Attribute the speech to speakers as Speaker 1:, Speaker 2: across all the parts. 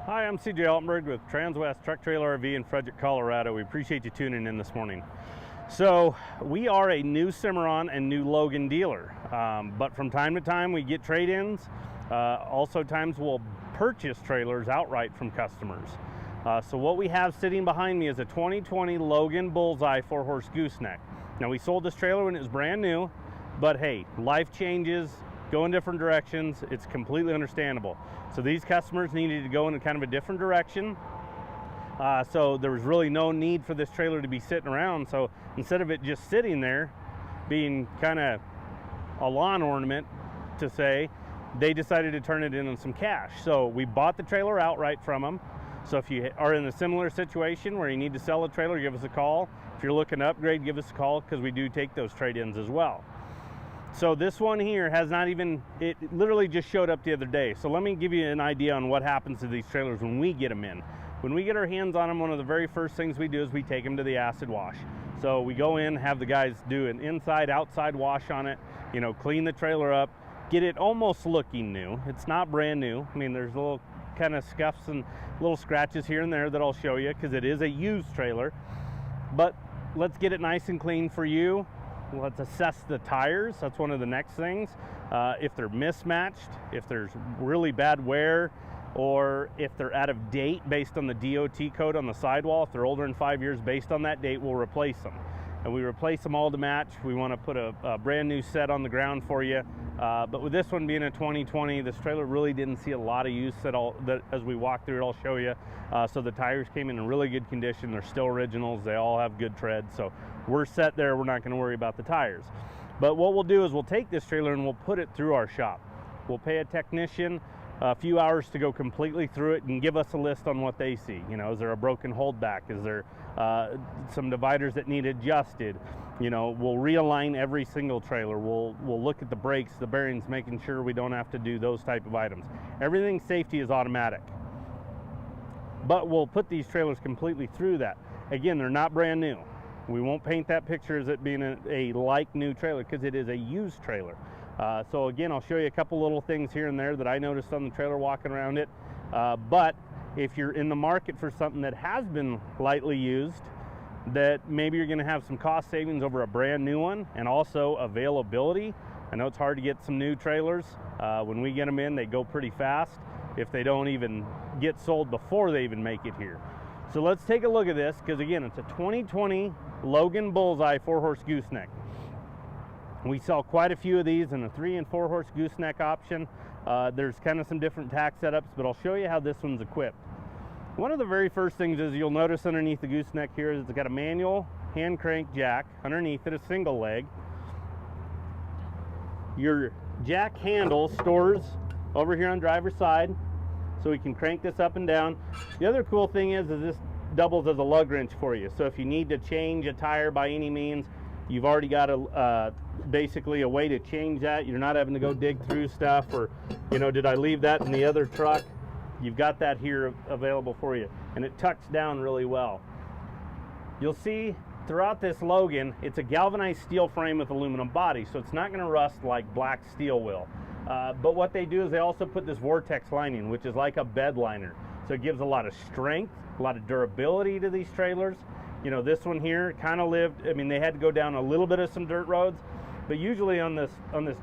Speaker 1: Hi, I'm CJ Altenberg with Transwest Truck Trailer RV in Frederick, Colorado. We appreciate you tuning in this morning. So we are a new Cimarron and new Logan dealer, but from time to time we get trade-ins. Also times we'll purchase trailers outright from customers. So what we have sitting behind me is a 2020 Logan Bullseye 4-horse gooseneck. Now we sold this trailer when it was brand new, but hey, life changes, go in different directions. It's completely understandable. So these customers needed to go in a kind of a different direction. So there was really no need for this trailer to be sitting around. So instead of it just sitting there being kind of a lawn ornament to say, they decided to turn it into some cash. So we bought the trailer outright from them. So if you are in a similar situation where you need to sell a trailer, give us a call. If you're looking to upgrade, give us a call, because we do take those trade-ins as well. So this one here has not even, it literally just showed up the other day. So let me give you an idea on what happens to these trailers when we get them in. When we get our hands on them, one of the very first things we do is we take them to the acid wash. So we go in, have the guys do an inside outside wash on it, you know, clean the trailer up, get it almost looking new. It's not brand new. I mean, there's little kind of scuffs and little scratches here and there that I'll show you because it is a used trailer. But let's get it nice and clean for you. Let's assess the tires. That's one of the next things. If they're mismatched, if there's really bad wear, or if they're out of date based on the DOT code on the sidewall. If they're older than 5 years, based on that date, we'll replace them. And we replace them all to match. We want to put a brand new set on the ground for you. But with this one being a 2020, this trailer really didn't see a lot of use at all. As we walk through it, I'll show you. So the tires came in really good condition. They're still originals. They all have good tread. So we're set there. We're not going to worry about the tires. But what we'll do is we'll take this trailer and we'll put it through our shop. We'll pay a technician a few hours to go completely through it and give us a list on what they see. You know, is there a broken holdback? Is there some dividers that need adjusted? You know, we'll realign every single trailer. We'll look at the brakes, the bearings, making sure we don't have to do those type of items. Everything safety is automatic. But we'll put these trailers completely through that. Again, they're not brand new. We won't paint that picture as it being a like new trailer, because it is a used trailer. So again, I'll show you a couple little things here and there that I noticed on the trailer walking around it. But if you're in the market for something that has been lightly used, that maybe you're going to have some cost savings over a brand new one, and also availability. I know it's hard to get some new trailers. When we get them in, they go pretty fast if they don't even get sold before they even make it here. So let's take a look at this, because again, it's a 2020 Logan Bullseye 4-horse gooseneck. We sell quite a few of these in a 3 and 4 horse gooseneck option. There's kind of some different tack setups, but I'll show you how this one's equipped. One of the very first things is you'll notice underneath the gooseneck here is it's got a manual hand crank jack underneath it, a single leg. Your jack handle stores over here on driver's side, so we can crank this up and down. The other cool thing is this doubles as a lug wrench for you. So if you need to change a tire by any means, you've already got basically a way to change that. You're not having to go dig through stuff, or, you know, did I leave that in the other truck? You've got that here available for you, and it tucks down really well. You'll see throughout this Logan, it's a galvanized steel frame with aluminum body, so it's not going to rust like black steel will. But what they do is they also put this vortex lining, which is like a bed liner. So it gives a lot of strength, a lot of durability to these trailers. You know, this one here kind of lived, I mean, they had to go down a little bit of some dirt roads, but usually on this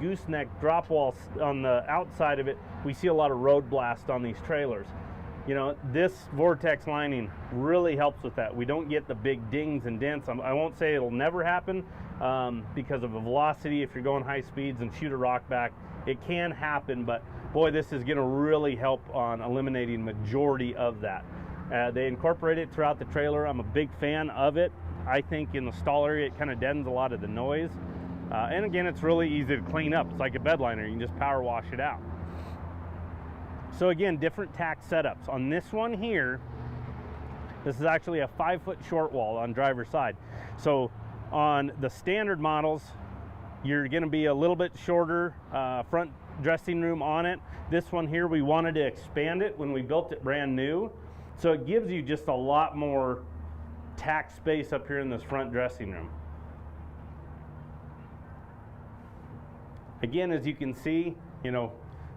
Speaker 1: gooseneck drop wall on the outside of it, we see a lot of road blast on these trailers. You know, this vortex lining really helps with that. We don't get the big dings and dents. I won't say it'll never happen because of the velocity. If you're going high speeds and shoot a rock back, it can happen, but boy, this is going to really help on eliminating majority of that. They incorporate it throughout the trailer. I'm a big fan of it. I think in the stall area it kind of deadens a lot of the noise. And again, it's really easy to clean up. It's like a bed liner. You can just power wash it out. So again, different tack setups. On this one here, this is actually a 5-foot short wall on driver's side. So on the standard models, you're going to be a little bit shorter front dressing room on it. This one here, we wanted to expand it when we built it brand new. So it gives you just a lot more tack space up here in this front dressing room. Again, as you can see, you know,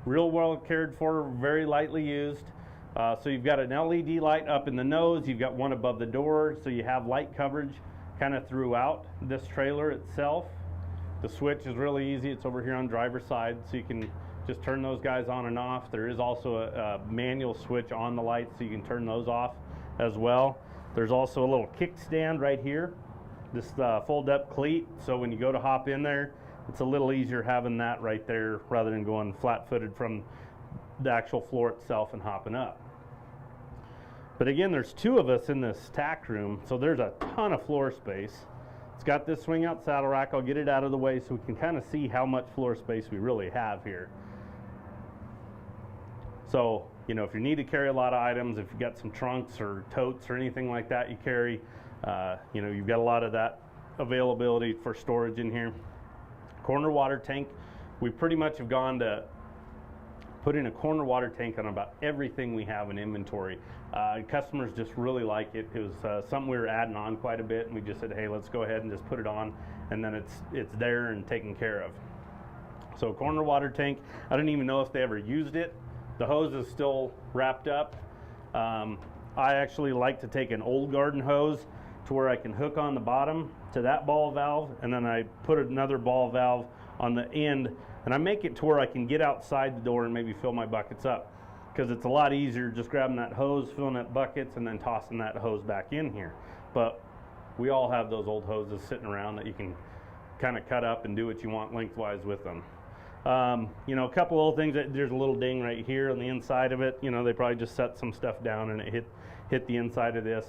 Speaker 1: real well cared for, very lightly used. So you've got an LED light up in the nose, you've got one above the door, so you have light coverage kind of throughout this trailer itself. The switch is really easy. It's over here on driver's side, so you can just turn those guys on and off. There is also a manual switch on the lights, so you can turn those off as well. There's also a little kickstand right here, this fold-up cleat, so when you go to hop in there, it's a little easier having that right there rather than going flat-footed from the actual floor itself and hopping up. But again, there's two of us in this tack room, so there's a ton of floor space. It's got this swing out saddle rack. I'll get it out of the way so we can kind of see how much floor space we really have here. So, you know, if you need to carry a lot of items, if you've got some trunks or totes or anything like that you carry, you know, you've got a lot of that availability for storage in here. Corner water tank. We pretty much have gone to put in a corner water tank on about everything we have in inventory. Customers just really like it. It was something we were adding on quite a bit, and we just said, hey, let's go ahead and just put it on, and then it's there and taken care of. So corner water tank, I don't even know if they ever used it. The hose is still wrapped up. I actually like to take an old garden hose to where I can hook on the bottom to that ball valve, and then I put another ball valve on the end, and I make it to where I can get outside the door and maybe fill my buckets up, because it's a lot easier just grabbing that hose, filling up buckets, and then tossing that hose back in here. But we all have those old hoses sitting around that you can kind of cut up and do what you want lengthwise with them. You know, a couple little things. There's a little ding right here on the inside of it. You know, they probably just set some stuff down and it hit the inside of this.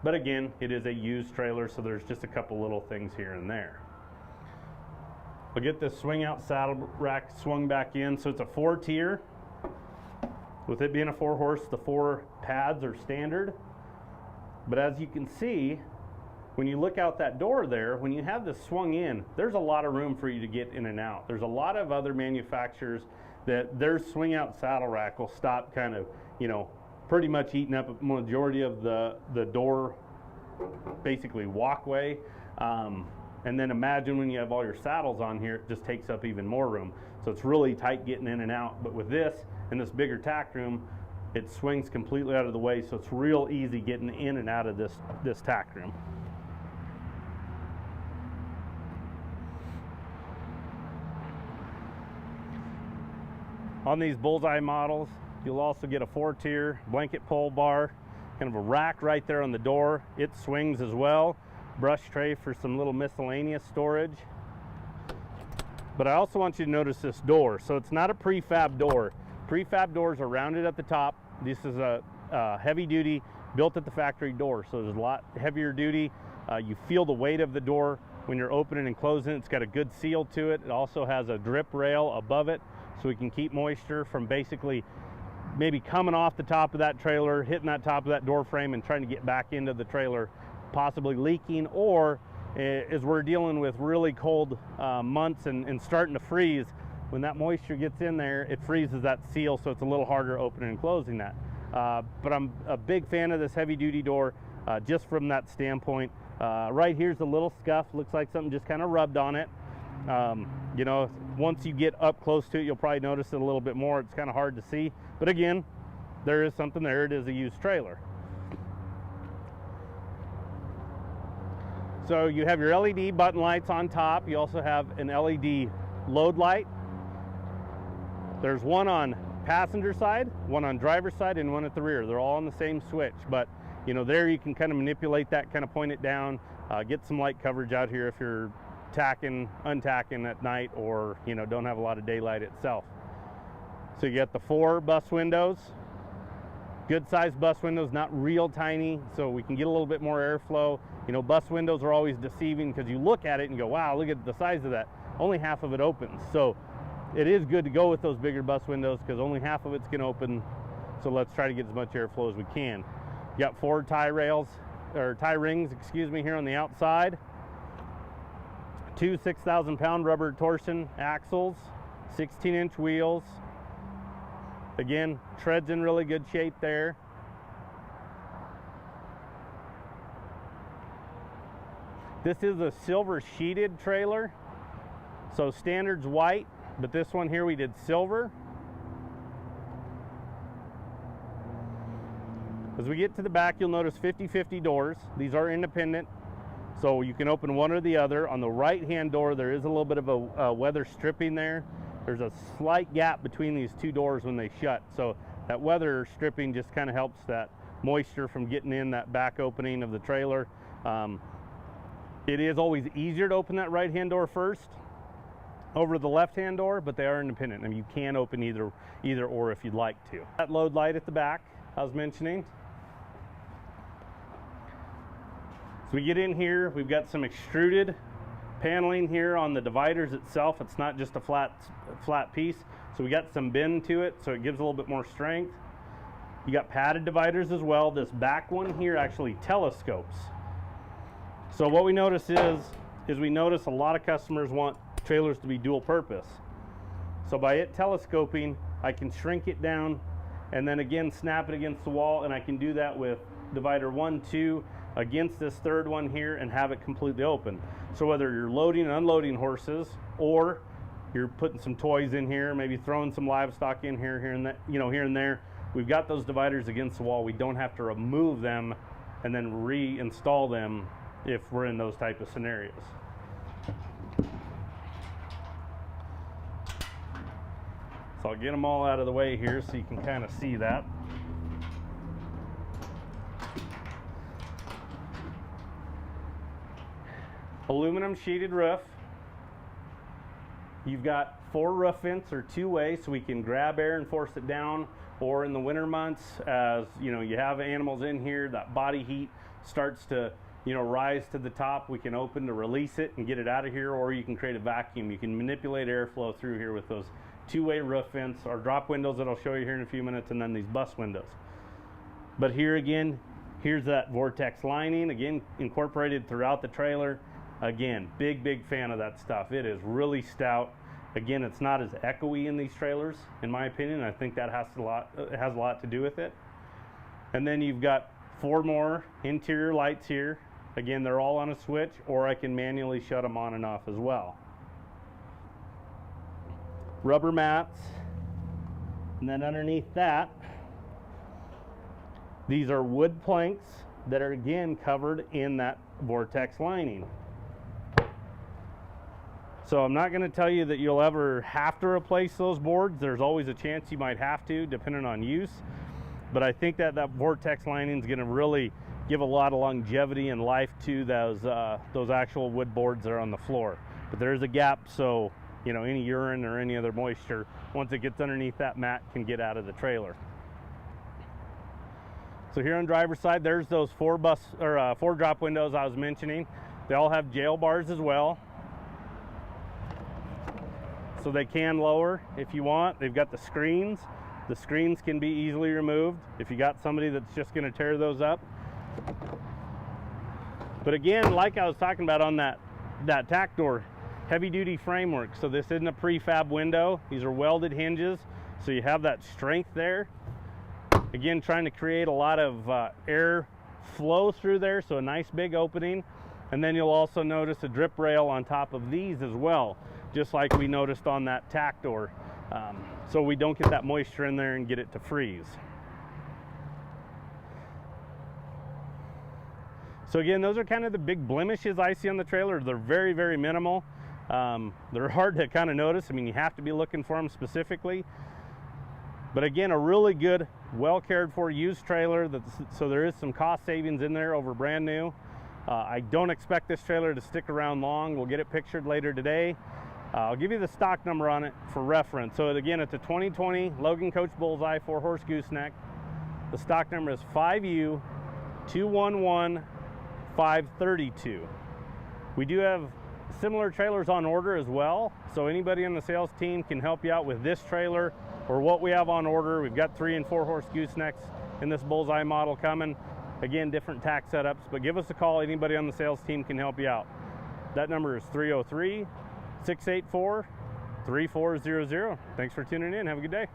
Speaker 1: But again, it is a used trailer, so there's just a couple little things here and there. We'll get this swing out saddle rack swung back in. So it's a 4-tier. With it being a 4-horse, the 4 pads are standard. But as you can see, when you look out that door there, when you have this swung in, there's a lot of room for you to get in and out. There's a lot of other manufacturers that their swing out saddle rack will stop kind of, you know, pretty much eating up a majority of the door, basically walkway. And then imagine when you have all your saddles on here, it just takes up even more room. So it's really tight getting in and out. But with this, in this bigger tack room, it swings completely out of the way, so it's real easy getting in and out of this tack room. On these Bullseye models, you'll also get a 4-tier blanket pole bar, kind of a rack right there on the door. It swings as well. Brush tray for some little miscellaneous storage. But I also want you to notice this door. So it's not a prefab door. Prefab doors are rounded at the top. This is a heavy duty, built at the factory door. So there's a lot heavier duty. You feel the weight of the door when you're opening and closing. It's got a good seal to it. It also has a drip rail above it, so we can keep moisture from basically maybe coming off the top of that trailer, hitting that top of that door frame and trying to get back into the trailer, possibly leaking, or as we're dealing with really cold months and starting to freeze, when that moisture gets in there, it freezes that seal, so it's a little harder opening and closing that. But I'm a big fan of this heavy duty door just from that standpoint. Right here's a little scuff, looks like something just kind of rubbed on it. You know, once you get up close to it, you'll probably notice it a little bit more. It's kind of hard to see, but again, there is something there. It is a used trailer. So you have your LED button lights on top. You also have an LED load light. There's one on passenger side, one on driver's side, and one at the rear. They're all on the same switch, but you know, there you can kind of manipulate that, kind of point it down, get some light coverage out here if you're tacking, untacking at night, or you know, don't have a lot of daylight itself. So you got the 4 bus windows, good sized bus windows, not real tiny, so we can get a little bit more airflow. You know, bus windows are always deceiving because you look at it and go, wow, look at the size of that. Only half of it opens. So it is good to go with those bigger bus windows because only half of it's going to open. So let's try to get as much airflow as we can. You got 4 tie rails, or tie rings, excuse me, here on the outside. 2 6,000-pound rubber torsion axles, 16-inch wheels. Again, tread's in really good shape there. This is a silver sheeted trailer. So standard's white, but this one here we did silver. As we get to the back, you'll notice 50-50 doors. These are independent, so you can open one or the other. On the right-hand door, there is a little bit of a weather stripping there. There's a slight gap between these two doors when they shut, so that weather stripping just kind of helps that moisture from getting in that back opening of the trailer. It is always easier to open that right-hand door first over the left-hand door, but they are independent. I mean, you can open either or if you'd like to. That load light at the back I was mentioning. So we get in here, we've got some extruded paneling here on the dividers itself. It's not just a flat piece, so we got some bend to it, so it gives a little bit more strength. You got padded dividers as well. This back one here actually telescopes. So what we notice is we notice a lot of customers want trailers to be dual purpose. So by it telescoping, I can shrink it down and then again snap it against the wall, and I can do that with divider 1, 2 against this third one here and have it completely open. So whether you're loading and unloading horses, or you're putting some toys in here, maybe throwing some livestock in here and that, here and there, we've got those dividers against the wall. We don't have to remove them and then reinstall them if we're in those type of scenarios. So I'll get them all out of the way here so you can kind of see that. Aluminum sheeted roof. You've got 4 roof vents or 2-way, so we can grab air and force it down, or in the winter months, as you have animals in here, that body heat starts to rise to the top, we can open to release it and get it out of here, or you can create a vacuum. You can manipulate airflow through here with those 2-way roof vents, or drop windows that I'll show you here in a few minutes, and then these bus windows. But here again, here's that vortex lining, again incorporated throughout the trailer. Again, big fan of that stuff. It is really stout. Again, it's not as echoey in these trailers, in my opinion. I think that has a lot to do with it. And then you've got 4 more interior lights here. Again, they're all on a switch, or I can manually shut them on and off as well. Rubber mats. And then underneath that, these are wood planks that are again covered in that vortex lining. So I'm not going to tell you that you'll ever have to replace those boards. There's always a chance you might have to, depending on use. But I think that vortex lining is going to really give a lot of longevity and life to those actual wood boards that are on the floor. But there is a gap, so any urine or any other moisture, once it gets underneath that mat, can get out of the trailer. So here on driver's side, there's those 4 drop windows I was mentioning. They all have jail bars as well, so they can lower if you want. They've got the screens. The screens can be easily removed if you got somebody that's just going to tear those up. But again, like I was talking about on that tack door, heavy duty framework. So this isn't a prefab window. These are welded hinges, so you have that strength there. Again, trying to create a lot of air flow through there, so a nice big opening. And then you'll also notice a drip rail on top of these as well, just like we noticed on that tack door, so we don't get that moisture in there and get it to freeze. So again, those are kind of the big blemishes I see on the trailer. They're very minimal. They're hard to kind of notice. I mean, you have to be looking for them specifically. But again, a really good, well cared for used trailer, so there is some cost savings in there over brand new. I don't expect this trailer to stick around long. We'll get it pictured later today. I'll give you the stock number on it for reference. So again, it's a 2020 Logan Coach Bullseye 4-horse gooseneck. The stock number is 5U211532. We do have similar trailers on order as well, so anybody on the sales team can help you out with this trailer or what we have on order. We've got 3- and 4-horse goosenecks in this Bullseye model coming. Again, different tack setups, but give us a call. Anybody on the sales team can help you out. That number is 303-684-3400. Thanks for tuning in. Have a good day.